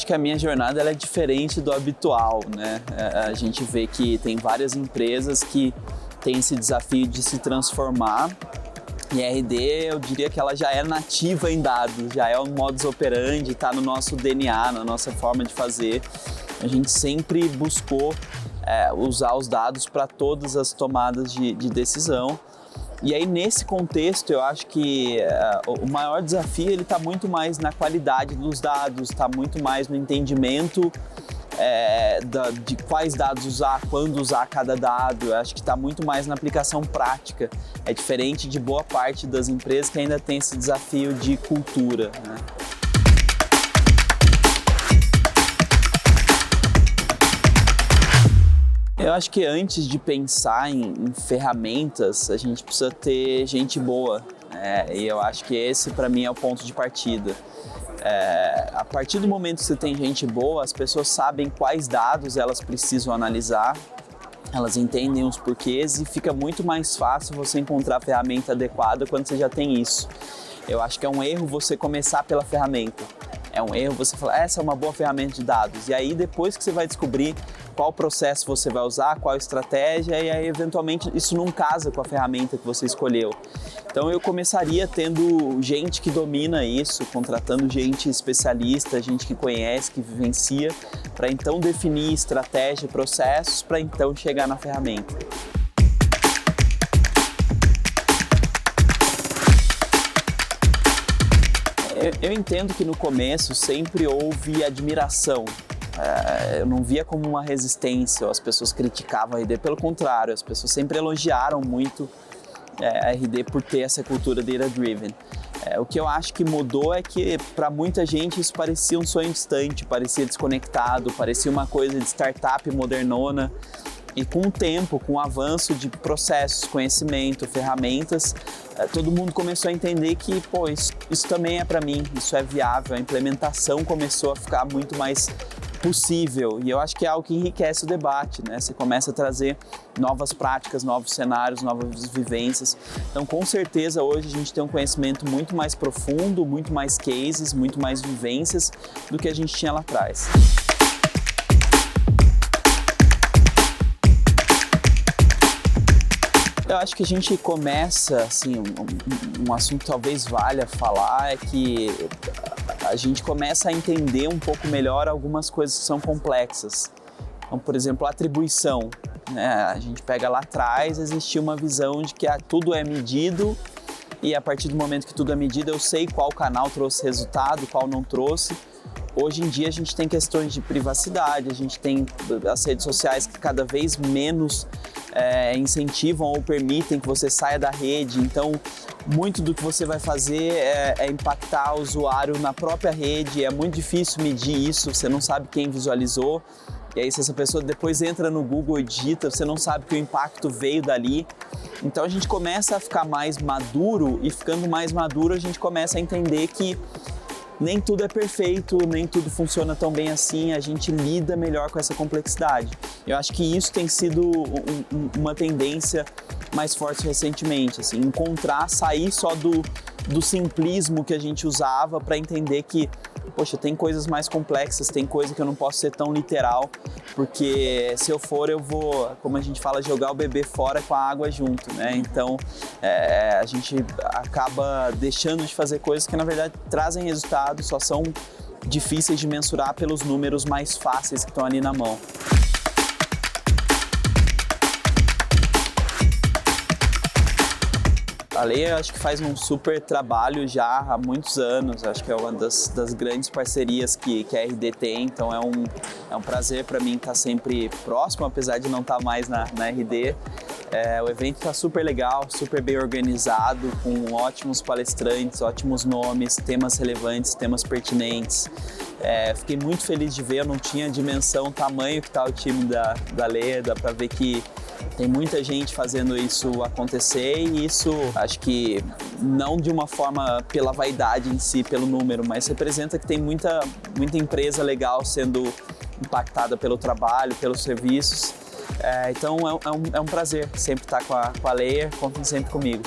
que a minha jornada ela é diferente do habitual, né? A gente vê que tem várias empresas que têm esse desafio de se transformar. E a RD, eu diria que ela já é nativa em dados, já é um modus operandi, está no nosso DNA, na nossa forma de fazer. A gente sempre buscou usar os dados para todas as tomadas de decisão. E aí, nesse contexto, eu acho que o maior desafio ele está muito mais na qualidade dos dados, está muito mais no entendimento de quais dados usar, quando usar cada dado. Eu acho que está muito mais na aplicação prática. É diferente de boa parte das empresas que ainda tem esse desafio de cultura, né? Eu acho que antes de pensar em ferramentas, a gente precisa ter gente boa, né? E eu acho que esse, para mim, é o ponto de partida. A partir do momento que você tem gente boa, as pessoas sabem quais dados elas precisam analisar, elas entendem os porquês e fica muito mais fácil você encontrar a ferramenta adequada quando você já tem isso. Eu acho que é um erro você começar pela ferramenta. É um erro você falar, essa é uma boa ferramenta de dados. E aí, depois que você vai descobrir qual processo você vai usar, qual estratégia, e aí, eventualmente, isso não casa com a ferramenta que você escolheu. Então, eu começaria tendo gente que domina isso, contratando gente especialista, gente que conhece, que vivencia, para então definir estratégia, processos, para então chegar na ferramenta. Eu entendo que no começo sempre houve admiração. Eu não via como uma resistência, ou as pessoas criticavam a RD, pelo contrário, as pessoas sempre elogiaram muito a RD por ter essa cultura data-driven. O que eu acho que mudou é que para muita gente isso parecia um sonho distante, parecia desconectado, parecia uma coisa de startup modernona. E com o tempo, com o avanço de processos, conhecimento, ferramentas, todo mundo começou a entender que, pô, isso também é para mim, isso é viável, a implementação começou a ficar muito mais possível. E eu acho que é algo que enriquece o debate, né? Você começa a trazer novas práticas, novos cenários, novas vivências. Então, com certeza, hoje a gente tem um conhecimento muito mais profundo, muito mais cases, muito mais vivências do que a gente tinha lá atrás. Eu acho que a gente começa, assim, um assunto que talvez valha falar é que a gente começa a entender um pouco melhor algumas coisas que são complexas. Então, por exemplo, a atribuição, né? A gente pega lá atrás, existia uma visão de que tudo é medido e a partir do momento que tudo é medido eu sei qual canal trouxe resultado, qual não trouxe. Hoje em dia a gente tem questões de privacidade, a gente tem as redes sociais que cada vez menos incentivam ou permitem que você saia da rede. Então, muito do que você vai fazer é impactar o usuário na própria rede. É muito difícil medir isso, você não sabe quem visualizou. E aí, se essa pessoa depois entra no Google e digita, você não sabe que o impacto veio dali. Então, a gente começa a ficar mais maduro e ficando mais maduro, a gente começa a entender que nem tudo é perfeito, nem tudo funciona tão bem assim, a gente lida melhor com essa complexidade. Eu acho que isso tem sido uma tendência mais forte recentemente, assim, sair só do simplismo que a gente usava para entender que, poxa, tem coisas mais complexas, tem coisa que eu não posso ser tão literal, porque se eu for, eu vou, como a gente fala, jogar o bebê fora com a água junto, né? Então, a gente acaba deixando de fazer coisas que, na verdade, trazem resultado, só são difíceis de mensurar pelos números mais fáceis que estão ali na mão. A Layer, acho que faz um super trabalho já há muitos anos, acho que é uma das grandes parcerias que a RD tem, então é um prazer para mim estar sempre próximo, apesar de não estar mais na RD. O evento está super legal, super bem organizado, com ótimos palestrantes, ótimos nomes, temas relevantes, temas pertinentes. Fiquei muito feliz de ver, eu não tinha dimensão, tamanho que está o time da Layer, dá para ver que tem muita gente fazendo isso acontecer e isso acho que não de uma forma pela vaidade em si, pelo número, mas representa que tem muita empresa legal sendo impactada pelo trabalho, pelos serviços. Então é um prazer sempre estar com a Layer, contem sempre comigo.